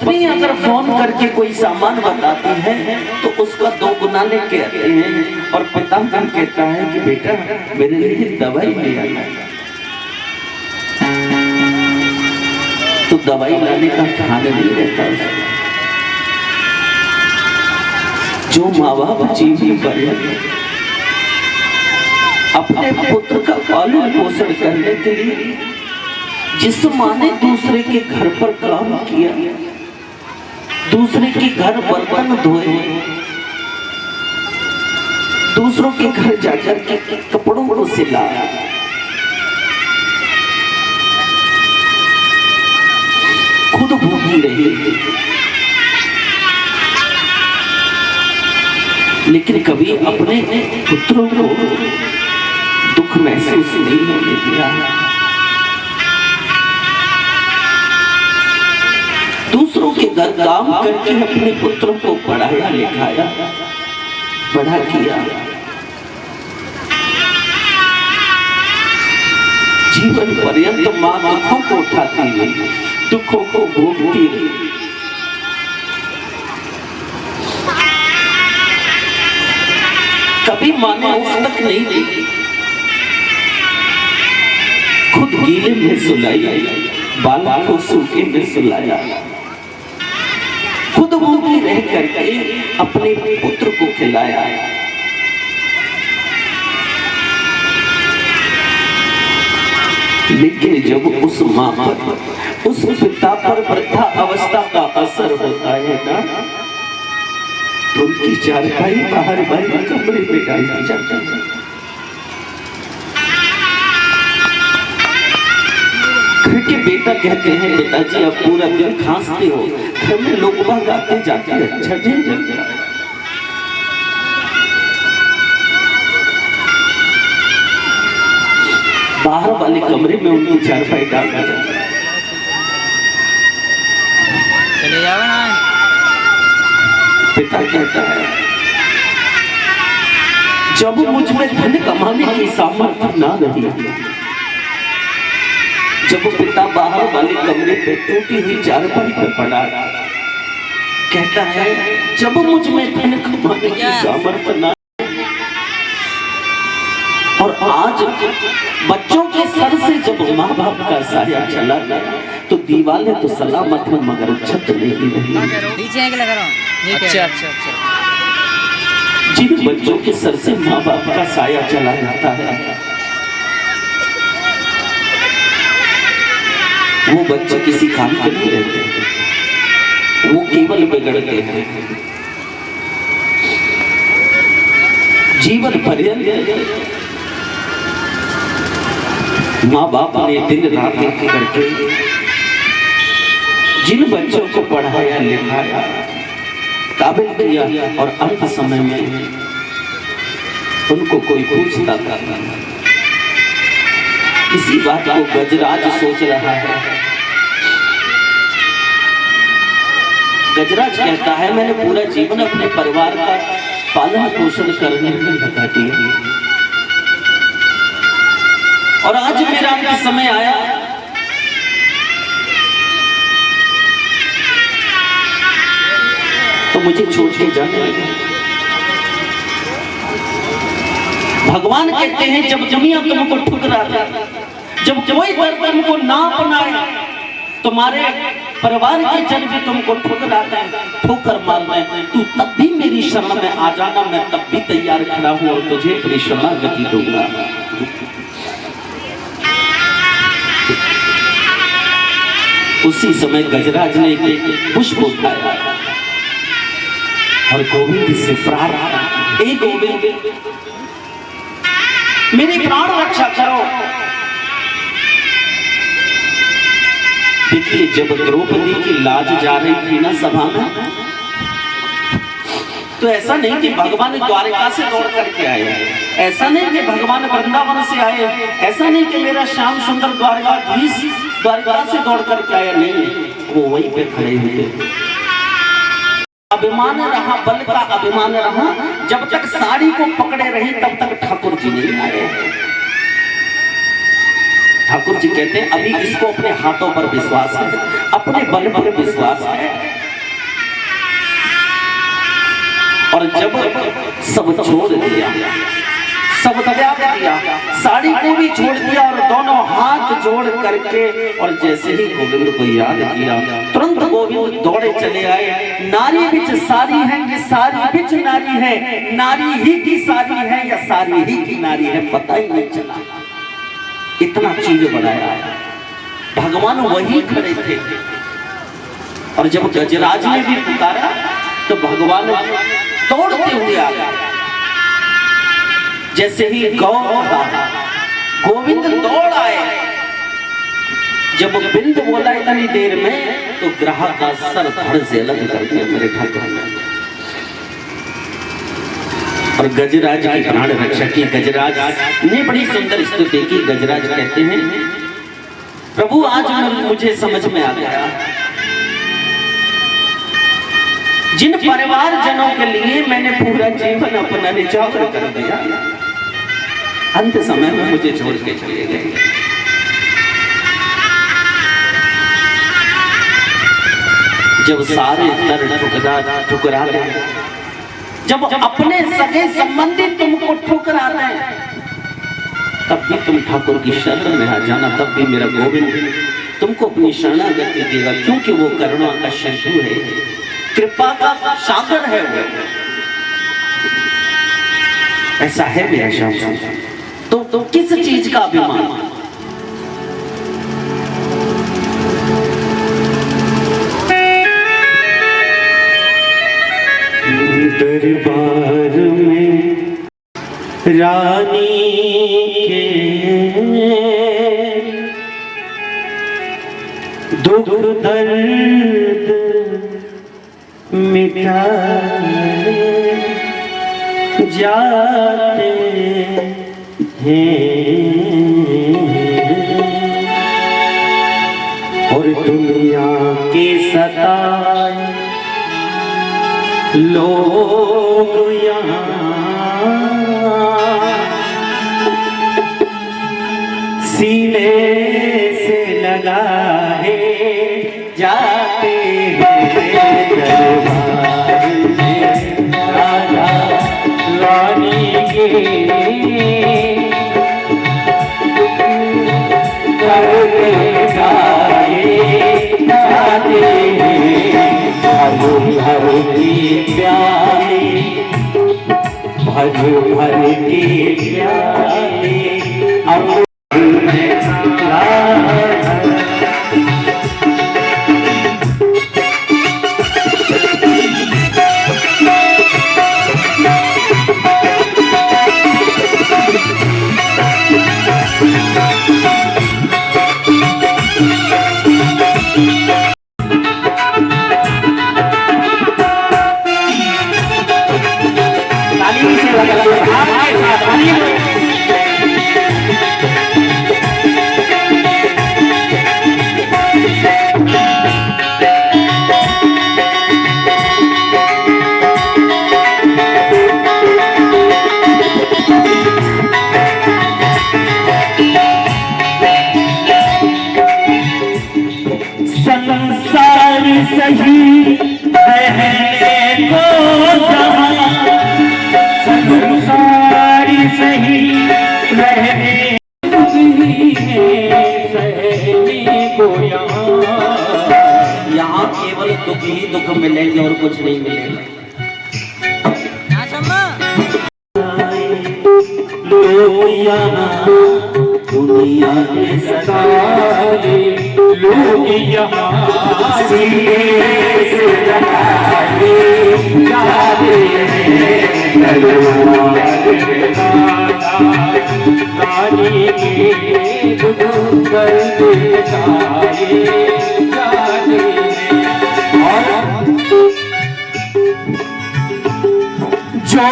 पत्नी अगर फोन करके कोई सामान बताती है तो उसका 2 गुना लेके आते हैं और पिता फिर कहता है कि बेटा मेरे लिए दवाई ले आना। तो दवाई लाने का ध्यान नहीं रहता उसका। जो माँ बाप जीवन पर्यंत अपने पुत्र का पालन पोषण करने के लिए जिस माँ ने दूसरे के घर पर काम किया, दूसरे के घर बर्तन धोए, दूसरों के घर जाकर के कपड़ों को सिलाया, खुद भूखी रही, लेकिन कभी अपने पुत्रों को दुख महसूस नहीं होने दिया। दूसरों के घर काम करके अपने पुत्रों को पढ़ाया लिखाया, बड़ा किया, जीवन पर्यंत मां दुखों को उठाती रही, दुखों को भोगती रही। कभी मां ने उफ तक नहीं दी, खुद गीले में सुलाई, बाला को सूखे में सुलाया, खुद भूखी रह करके अपने पुत्र को खिलाया। लेकिन जब उस मां पर, उस पिता पर वृद्धा अवस्था का असर होता है ना, तो उनकी चारपाई बाहर वाले कमरे में डाल दी जाती है। घर के बेटा कहते हैं पिताजी आप पूरा दिन खांसते हो, घर में लोग बाग आते जाते हैं, अच्छा नहीं लगता। बाहर वाले कमरे में उनकी चारपाई डाल दी जाती है। चले जाओ ना। पिता कहता है जब मुझ में धन कमाने की सामर्थ्य ना रही, जब पिता बाहर वाले कमरे पे टूटी हुई चारपाई पर पड़ा, कहता है जब मुझ में धन कमाने की सामर्थ्य ना, और आज बच्चों के सर से जब माँ बाप का साया चला गया तो दीवारें तो सलामत है मगर छत नहीं रही। अच्छा अच्छा अच्छा। जिन बच्चों के सर से माँ बाप का साया चला जाता है वो बच्चे किसी काम के नहीं रहते, वो केवल बिगड़ते हैं। जीवन पर्यंत माँ बाप ने दिन रात एक करके जिन बच्चों को पढ़ाया लिखाया, काबिल किया, और अंत समय में उनको कोई पूछता था। इसी बात को गजराज सोच रहा है। गजराज कहता है मैंने पूरा जीवन अपने परिवार का पालन पोषण करने में लगा दिया, और आज मेरा अंत समय आया, तो मुझे छोड़ के जाने लगे। भगवान कहते हैं जब दुनिया तुमको ठुकरा दे, जब कोई दर तुमको ना अपनाए, तुम्हारे परिवार के जन भी तुमको ठुकरा दे, ठोकर मार दे, तू तब भी मेरी शरण में आ जाना, मैं तब भी तैयार खड़ा हूं और तुझे अपनी शरणागति दूंगा। उसी समय गजराज ने एक पुष्प उठाया और गोविंद से प्रार्थना, हे गोविंद मेरी प्राण रक्षा करो। देखिए जब द्रौपदी की लाज जा रही थी ना सभा में, तो ऐसा नहीं कि भगवान द्वारिका से दौड़ करके आए, ऐसा नहीं कि भगवान वृंदावन से आए, ऐसा नहीं कि मेरा श्याम सुंदर द्वारकाधीश द्वारका से दौड़ करके आया, नहीं, वो वहीं पे खड़े हुए। अभिमान रहा, बल का अभिमान रहा, जब तक साड़ी को पकड़े रहे तब तक ठाकुर जी नहीं आए। ठाकुर जी कहते हैं अभी इसको अपने हाथों पर विश्वास है, अपने बल पर विश्वास है। और जब सब छोड़ दिया, सब त्याग दिया, साड़ी को भी छोड़ दिया और दोनों हाथ जोड़ करके, और जैसे ही गोविंद को याद किया तुरंत गोविंद दौड़े चले आए। नारी बिच सारी है, ये सारी बिच नारी है, नारी ही की सारी है या सारी ही की नारी है, पता ही नहीं चला। इतना चीज बढ़ाया, भगवान वही खड़े थे। और जब गजराज ने भी पुकारा तो भगवान दौड़ते हुए आ गए। जैसे ही गोविंद दौड़ आए, जब बिंद बोला इतनी देर में तो ग्राहक का सर धड़ से अलग कर दिया मेरे ठाकुर ने। और गजराज की प्राण रक्षक की गजराज ने बड़ी सुंदर स्तुति की। गजराज कहते हैं प्रभु आज मुझे समझ में आ गया, जिन परिवार जनों के लिए मैंने पूरा जीवन अपना निछावर कर दिया, अंत समय में मुझे छोड़ के चले गए। जब सारे दर ठुकरा दे, जब अपने सगे संबंधी तुमको ठुकरा दे, तब भी तुम ठाकुर की शरण में आ जाना, तब भी मेरा गोविंद तुमको अपनी शरणागति देगा, क्योंकि वो करुणा का सिंधु है, कृपा का सागर है वो। ऐसा है मेरा शासन, तो किस चीज का अभिमान? दरबार में रानी के दुख दर्द मिटाए जाते हैं, और दुनिया के सताए लोग यहाँ सीने से लगाए जाते हैं। दरबार में राजा रानी के करके गाए जाते हैं। भर की प्याली, भर की प्याली अब संसार सही रहने को जहाँ, संसार सही रहने को यहाँ केवल दुख ही दुख मिलेंगे और कुछ नहीं मिलेगा। लोग यहाँ दुनिया के सताए, लोग यहाँ सीने से लगाए जाते हैं। रानी के दुख दर्द गाए जाते हैं। और जो